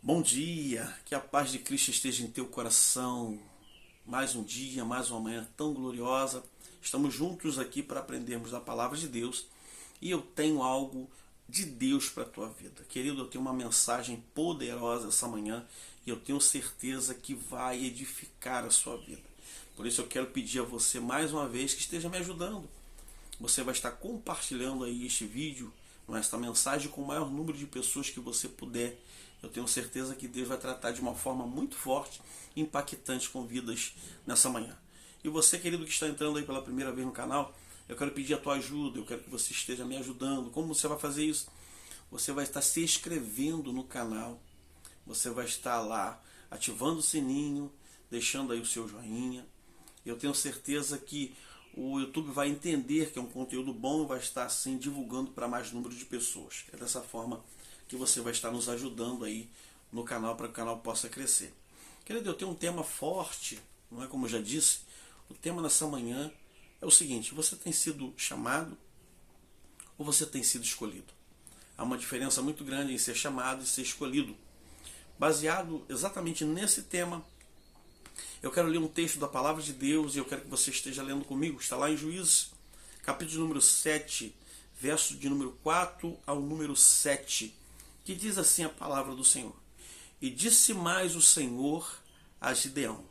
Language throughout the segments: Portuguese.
Bom dia, que a paz de Cristo esteja em teu coração. Mais um dia, mais uma manhã tão gloriosa. Estamos juntos aqui para aprendermos da palavra de Deus e eu tenho algo de Deus para a tua vida. Querido, eu tenho uma mensagem poderosa essa manhã e eu tenho certeza que vai edificar a sua vida. Por isso eu quero pedir a você mais uma vez que esteja me ajudando. Você vai estar compartilhando aí este vídeo, esta mensagem com o maior número de pessoas que você puder. Eu tenho certeza que Deus vai tratar de uma forma muito forte e impactante com vidas nessa manhã. E você, querido, que está entrando aí pela primeira vez no canal, eu quero pedir a tua ajuda, eu quero que você esteja me ajudando. Como você vai fazer isso? Você vai estar se inscrevendo no canal, você vai estar lá ativando o sininho, deixando aí o seu joinha. Eu tenho certeza que o YouTube vai entender que é um conteúdo bom e vai estar assim divulgando para mais número de pessoas. É dessa forma que você vai estar nos ajudando aí no canal para que o canal possa crescer. Querido, eu tenho um tema forte, não é, como eu já disse. O tema nessa manhã é o seguinte: você tem sido chamado ou você tem sido escolhido? Há uma diferença muito grande em ser chamado e ser escolhido. Baseado exatamente nesse tema, eu quero ler um texto da palavra de Deus e eu quero que você esteja lendo comigo. Está lá em Juízes, capítulo número 7, verso de número 4 ao número 7, que diz assim a palavra do Senhor. E disse mais o Senhor a Gideão: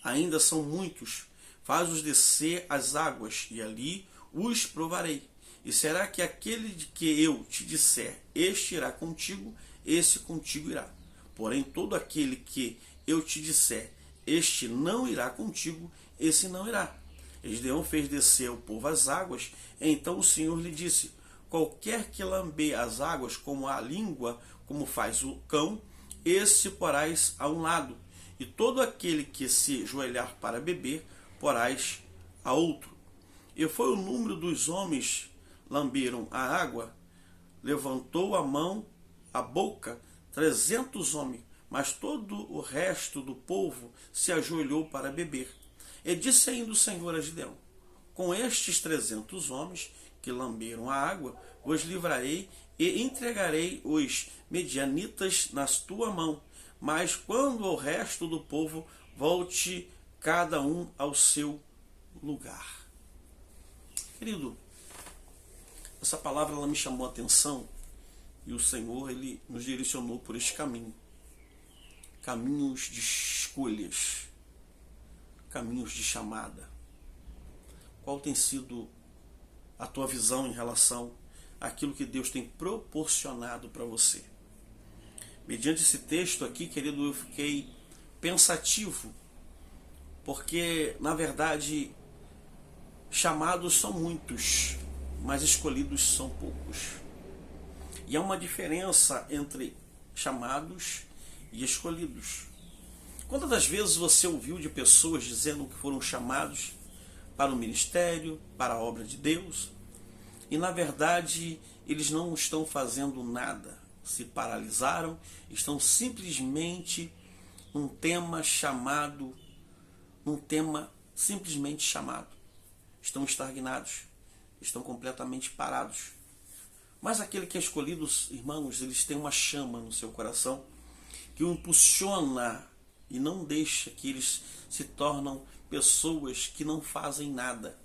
ainda são muitos, faz-os descer as águas, e ali os provarei. E será que aquele de que eu te disser, este irá contigo, esse contigo irá. Porém, todo aquele que eu te disser, este não irá contigo, esse não irá. E Gideão fez descer o povo às águas, e então o Senhor lhe disse: qualquer que lamber as águas como a língua, como faz o cão, esse porás a um lado, e todo aquele que se joelhar para beber, porás a outro. E foi o número dos homens lamberam a água, levantou a mão, a boca, 300 homens, mas todo o resto do povo se ajoelhou para beber. E disse ainda o Senhor a Gideão: com estes 300 homens que lamberam a água, vos livrarei e entregarei os medianitas nas tua mão. Mas quando o resto do povo volte cada um ao seu lugar. Querido, essa palavra ela me chamou a atenção e o Senhor ele nos direcionou por este caminho. Caminhos de escolhas, caminhos de chamada. Qual tem sido a tua visão em relação àquilo que Deus tem proporcionado para você? Mediante esse texto aqui, querido, eu fiquei pensativo, porque, na verdade, chamados são muitos, mas escolhidos são poucos. E há uma diferença entre chamados e escolhidos. Quantas das vezes você ouviu de pessoas dizendo que foram chamados para o ministério, para a obra de Deus, e na verdade eles não estão fazendo nada, se paralisaram, estão simplesmente num tema simplesmente chamado. Estão estagnados, estão completamente parados. Mas aquele que é escolhido, irmãos, eles têm uma chama no seu coração que o impulsiona e não deixa que eles se tornam pessoas que não fazem nada.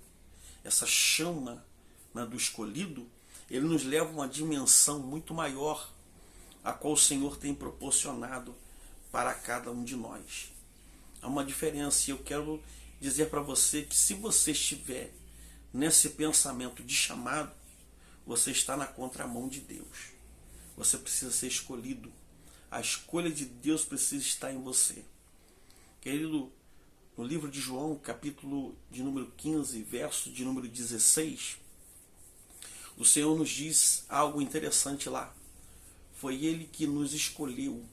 Essa chama, né, do escolhido, ele nos leva a uma dimensão muito maior, a qual o Senhor tem proporcionado para cada um de nós. Há uma diferença e eu quero dizer para você que se você estiver nesse pensamento de chamado, você está na contramão de Deus. Você precisa ser escolhido. A escolha de Deus precisa estar em você. Querido, no livro de João, capítulo de número 15, verso de número 16, o Senhor nos diz algo interessante lá. Foi Ele que nos escolheu.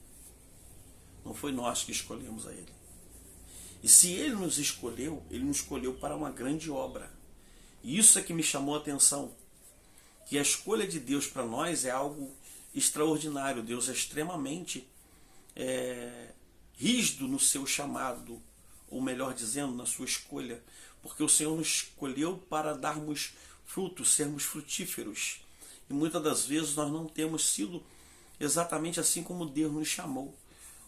Não foi nós que escolhemos a Ele. E se Ele nos escolheu para uma grande obra. E isso é que me chamou a atenção. Que a escolha de Deus para nós é algo extraordinário. Deus é extremamente rígido no seu chamado, ou melhor dizendo, na sua escolha, porque o Senhor nos escolheu para darmos frutos, sermos frutíferos. E muitas das vezes nós não temos sido exatamente assim como Deus nos chamou.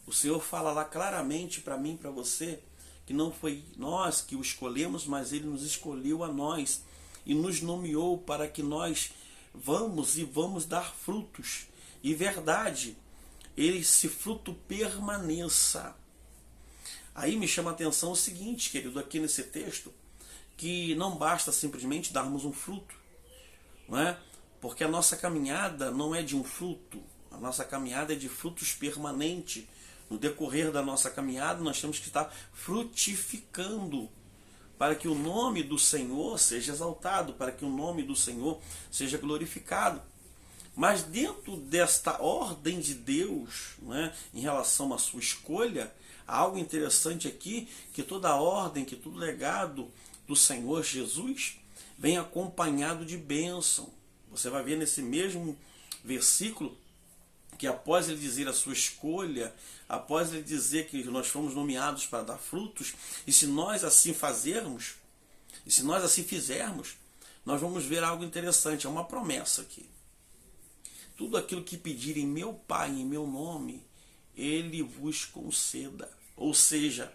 O Senhor fala lá claramente para mim e para você que não foi nós que o escolhemos, mas Ele nos escolheu a nós e nos nomeou para que nós vamos dar frutos. E verdade, esse fruto permaneça. Aí me chama a atenção o seguinte, querido, aqui nesse texto, que não basta simplesmente darmos um fruto, não é? Porque a nossa caminhada não é de um fruto, a nossa caminhada é de frutos permanentes. No decorrer da nossa caminhada, nós temos que estar frutificando para que o nome do Senhor seja exaltado, para que o nome do Senhor seja glorificado. Mas dentro desta ordem de Deus, né, em relação à sua escolha, há algo interessante aqui, que toda ordem, que todo legado do Senhor Jesus vem acompanhado de bênção. Você vai ver nesse mesmo versículo que após ele dizer a sua escolha, após ele dizer que nós fomos nomeados para dar frutos, e se nós assim fazermos, e se nós assim fizermos, nós vamos ver algo interessante, é uma promessa aqui. Tudo aquilo que pedirem meu Pai em meu nome, Ele vos conceda. Ou seja,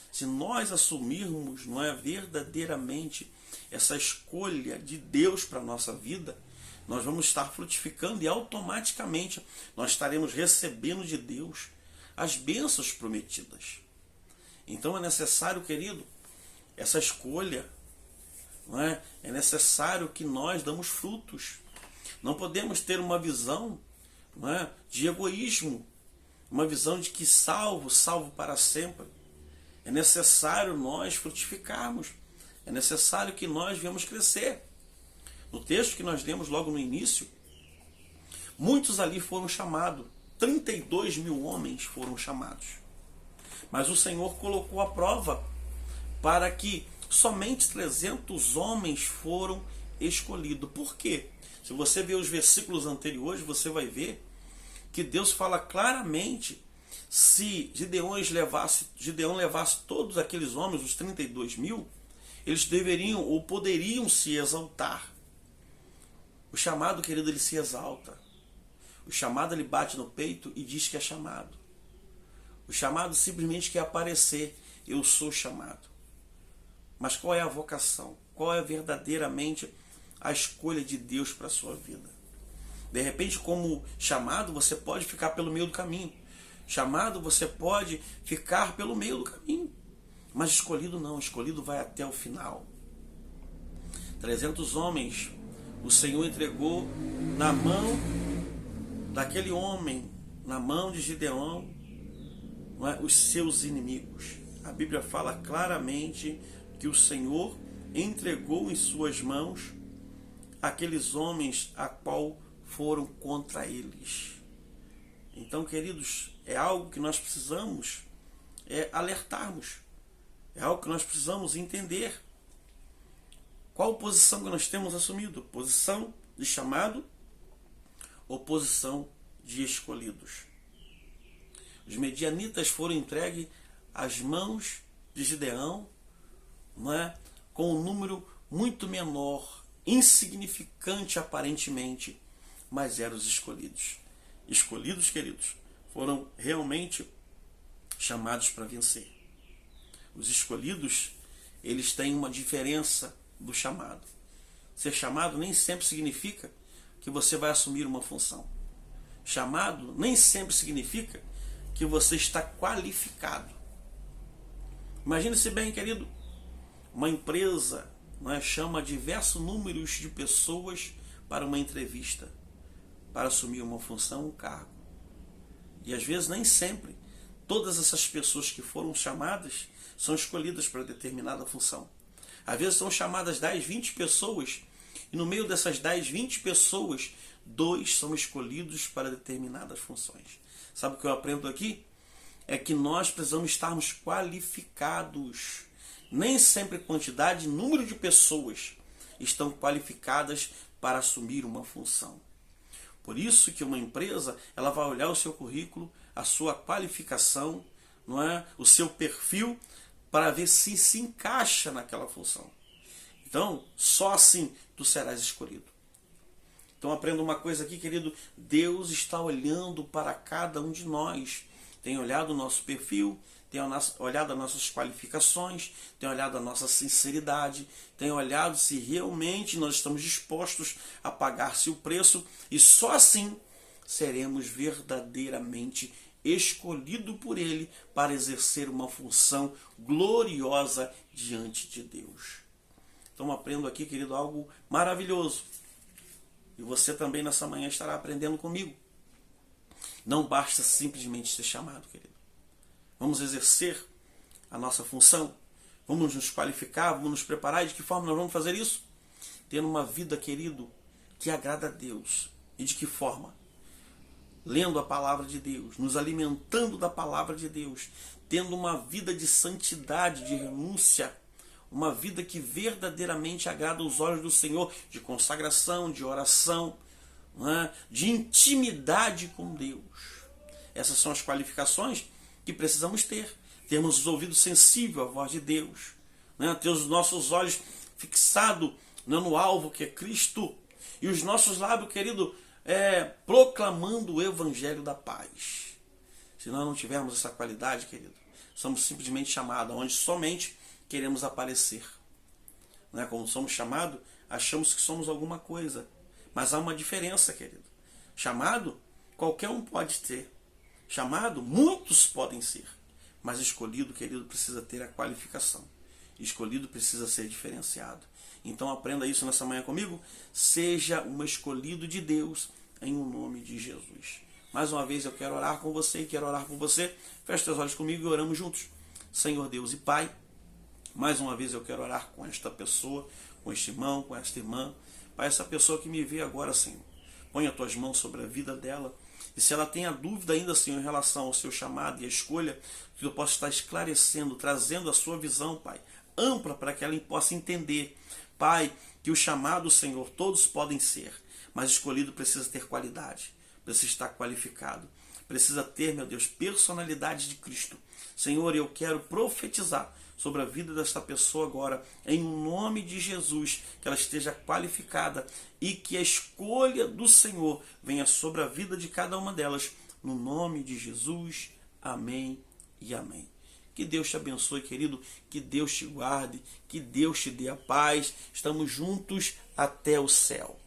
se nós assumirmos, não é, verdadeiramente essa escolha de Deus para a nossa vida, nós vamos estar frutificando e automaticamente nós estaremos recebendo de Deus as bênçãos prometidas. Então é necessário, querido, essa escolha, não é? É necessário que nós damos frutos. Não podemos ter uma visão, não é, de egoísmo, uma visão de que salvo para sempre. É necessário nós frutificarmos. É necessário que nós venhamos crescer. No texto que nós lemos logo no início, muitos ali foram chamados. 32 mil homens foram chamados. Mas o Senhor colocou a prova para que somente 300 homens foram escolhidos. Por quê? Se você ver os versículos anteriores, você vai ver que Deus fala claramente, se Gideão levasse todos aqueles homens, os 32 mil, eles deveriam ou poderiam se exaltar. O chamado, querido, ele se exalta. O chamado, ele bate no peito e diz que é chamado. O chamado simplesmente quer aparecer. Eu sou chamado. Mas qual é a vocação? Qual é verdadeiramente a escolha de Deus para a sua vida? De repente, como chamado, você pode ficar pelo meio do caminho. Chamado, você pode ficar pelo meio do caminho. Mas escolhido não. Escolhido vai até o final. 300 homens o Senhor entregou na mão daquele homem, na mão de Gideão, não é, os seus inimigos. A Bíblia fala claramente que o Senhor entregou em suas mãos aqueles homens a qual foram contra eles. Então, queridos, é algo que nós precisamos alertarmos. É algo que nós precisamos entender. Qual posição que nós temos assumido? Posição de chamado ou posição de escolhidos? Os medianitas foram entregues às mãos de Gideão, não é? Com um número muito menor, insignificante aparentemente, mas eram os escolhidos. Escolhidos, queridos, foram realmente chamados para vencer. Os escolhidos, eles têm uma diferença do chamado. Ser chamado nem sempre significa que você vai assumir uma função. Chamado nem sempre significa que você está qualificado. Imagine-se bem, querido, uma empresa, não é, chama diversos números de pessoas para uma entrevista, para assumir uma função, um cargo. E às vezes nem sempre todas essas pessoas que foram chamadas são escolhidas para determinada função. Às vezes são chamadas 10, 20 pessoas, e no meio dessas 10, 20 pessoas, 2 são escolhidos para determinadas funções. Sabe o que eu aprendo aqui? É que nós precisamos estarmos qualificados. Nem sempre quantidade e número de pessoas estão qualificadas para assumir uma função. Por isso que uma empresa, ela vai olhar o seu currículo, a sua qualificação, não é? O seu perfil, para ver se encaixa naquela função. Então, só assim tu serás escolhido. Então aprenda uma coisa aqui, querido, Deus está olhando para cada um de nós. Tem olhado o nosso perfil, tem olhado as nossas qualificações, tem olhado a nossa sinceridade, tem olhado se realmente nós estamos dispostos a pagar-se o preço, e só assim seremos verdadeiramente escolhidos por Ele para exercer uma função gloriosa diante de Deus. Então aprendo aqui, querido, algo maravilhoso. E você também nessa manhã estará aprendendo comigo. Não basta simplesmente ser chamado, querido. Vamos exercer a nossa função. Vamos nos qualificar, vamos nos preparar. E de que forma nós vamos fazer isso? Tendo uma vida, querido, que agrada a Deus. E de que forma? Lendo a palavra de Deus, nos alimentando da palavra de Deus, tendo uma vida de santidade, de renúncia, uma vida que verdadeiramente agrada os olhos do Senhor, de consagração, de oração, de intimidade com Deus. Essas são as qualificações que precisamos ter. Termos os ouvidos sensíveis à voz de Deus, ter os nossos olhos fixados no alvo que é Cristo, e os nossos lábios, querido, proclamando o evangelho da paz. Se nós não tivermos essa qualidade, querido, somos simplesmente chamados, onde somente queremos aparecer. Quando somos chamados, achamos que somos alguma coisa. Mas há uma diferença, querido. Chamado, qualquer um pode ter. Chamado, muitos podem ser. Mas escolhido, querido, precisa ter a qualificação. Escolhido precisa ser diferenciado. Então aprenda isso nessa manhã comigo. Seja um escolhido de Deus em o nome de Jesus. Mais uma vez eu quero orar com você e quero orar por você. Feche seus olhos comigo e oramos juntos. Senhor Deus e Pai, mais uma vez eu quero orar com esta pessoa, com este irmão, com esta irmã. Pai, essa pessoa que me vê agora, Senhor, põe as tuas mãos sobre a vida dela. E se ela tem a dúvida ainda, Senhor, em relação ao seu chamado e a escolha, que eu possa estar esclarecendo, trazendo a sua visão, Pai, ampla para que ela possa entender. Pai, que o chamado, Senhor, todos podem ser, mas escolhido precisa ter qualidade, precisa estar qualificado, precisa ter, meu Deus, personalidade de Cristo. Senhor, eu quero profetizar sobre a vida desta pessoa agora, em nome de Jesus, que ela esteja qualificada e que a escolha do Senhor venha sobre a vida de cada uma delas, no nome de Jesus. Amém e amém. Que Deus te abençoe, querido, que Deus te guarde, que Deus te dê a paz. Estamos juntos até o céu.